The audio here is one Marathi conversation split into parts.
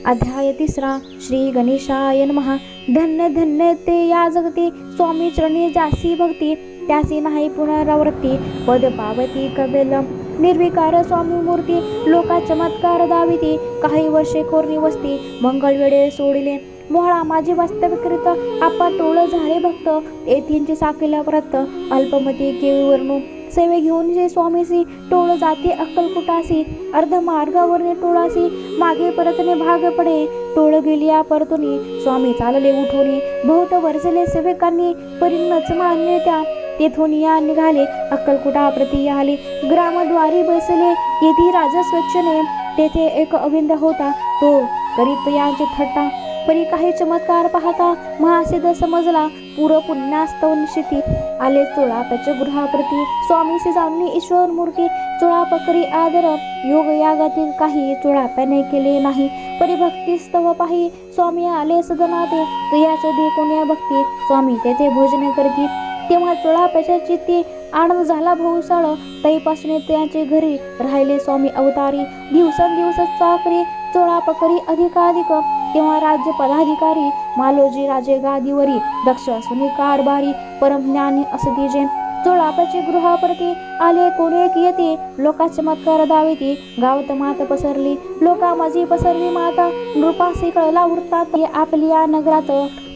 अध्याय 3 श्री गणेशाय नमः। धन्य धन्य ते या जगती, स्वामी चरणी जासी भक्ती, त्यासी नाही पुनरावृत्ती, पद पावती कबेल निर्विकार स्वामी मूर्ती, लोका चमत्कार दाविती, काही वर्षे कोरणी वस्ती, मंगळ वेळे सोडिले मोहळा माझी वास्तविकृत, आपा टोळ झाले भक्त, येथींची साकेला व्रत, अल्पमती केळी सेवे घेऊन जे स्वामीसी, टोळ जाते अक्कलकुटासी, अर्ध मार्गावरने टोळासी, मागे परतने भाग पडे, टोळ गेलिया परतुनी, स्वामी चालले उठोनी, बहुत वर्जले सेवकांनी, परिणच मान्य त्या, तेथून या निघाले अक्कलकुटा प्रती आले, ग्रामद्वारी बसले येथे राजा स्वच्छने, तेथे एक अविंद होता, तो करीत यांची थट्टा, परी काही चमत्कार पाहता, महासिद्ध समजला, पूर्व पुण्यास्तव निशिती, आले चोळापाच्या गृहाप्रती, स्वामीसी जाणली ईश्वर मूर्ती, चोळाप करी आदर, योग यागातील काही चोळाप्याने केले नाही, परी भक्ती स्तव पाही, स्वामी आले सदनाते, तुयाच्या दे कोण्या भक्ती, स्वामी तेथे भोजन करती, तेव्हा चोळाप्याच्या चित्ती आनंद झाला भोवसाळ, तैपासून त्यांचे घरी राहिले स्वामी अवतारी, दिवसेंदिवस चाकरी चोळापकरी अधिकाधिक, तेव्हा राज्य पदाधिकारी, मालोजी राजे गादीवरी, दक्ष असून कारभारी, परमज्ञानी असती जे, चोळापाचे गृहाप्रती आले कोणी येते, लोका चमत्कार दाविती, गावात मात पसरली, लोका माझी पसरली माता, नृपासी कळला वृत्तात, आपली या नगरात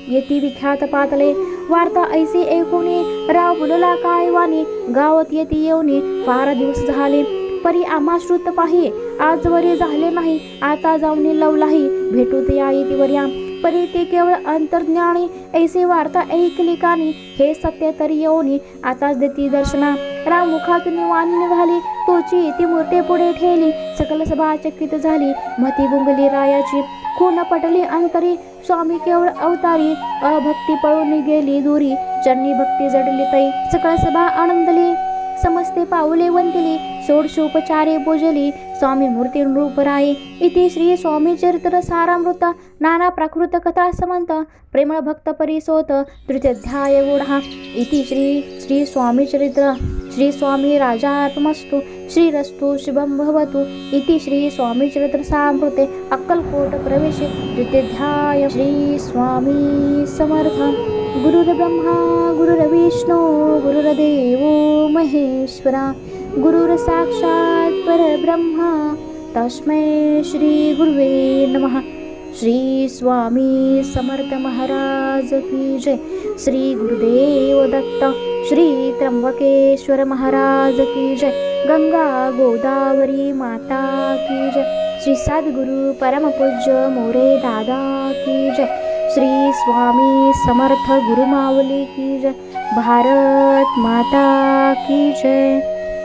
येती विख्यात पातले, वार्ता ऐसी ऐकुनी, राव बोलला काय वाणी, गावात येती येऊनी, फार दिवस झाले, परी आम्हा श्रुत पाही, आजवरी झाले नाही, आता जाऊन लवलाही, भेटू ते येती वर्या, परी ते केवळ अंतर्ज्ञानी, ऐसी वार्ता ऐकली कानी, हे सत्य तरी येऊनी, आताच देती दर्शना, राम मुखातून वाणी निघाली, तोची ती मूर्ती पुढे ठेली, सकल सभा चकित झाली, मती गुंगली रायाची, खून पटली अंतरी, स्वामी केवळ अवतारी, अभक्ती पळून गेली दूरी, चरणी भक्ती जडली तै, सकळ सभा आनंदली, समस्ते पाऊले वंदिली, षोडशोपचारे पूजली, स्वामी मूर्ती नृपराये, इति श्री स्वामी चरित्र सारामृत, नाना प्राकृत कथा समंत, प्रेमळ भक्त परिसोत, तृतीयाध्याय गुढा, इति श्री स्वामी चरित्र श्री स्वामी राजार्पणमस्तु, श्रीरस्तु शुभं भवतु, इति श्री स्वामी चरित्र सारामृते अक्कलकोट प्रवेशे तृतीयाध्याय। श्री स्वामी समर्थ। गुरुर्ब्रह्मा गुरुर्विष्णू गुरुर्देवो महेश्वरा, गुरुर साक्षात् परब्रह्मा, तस्मै श्री गुरुवे नमः। श्री स्वामी समर्थ महाराज की जय। श्री गुरुदेव दत्त। श्री त्र्यंबकेश्वर महाराज की जय। गंगा गोदावरी माता की जय। श्री सद्गुरु परम पूज्य मोरे दादा की जय। श्री स्वामी समर्थ गुरुमावली की जय। भारत माता की जय।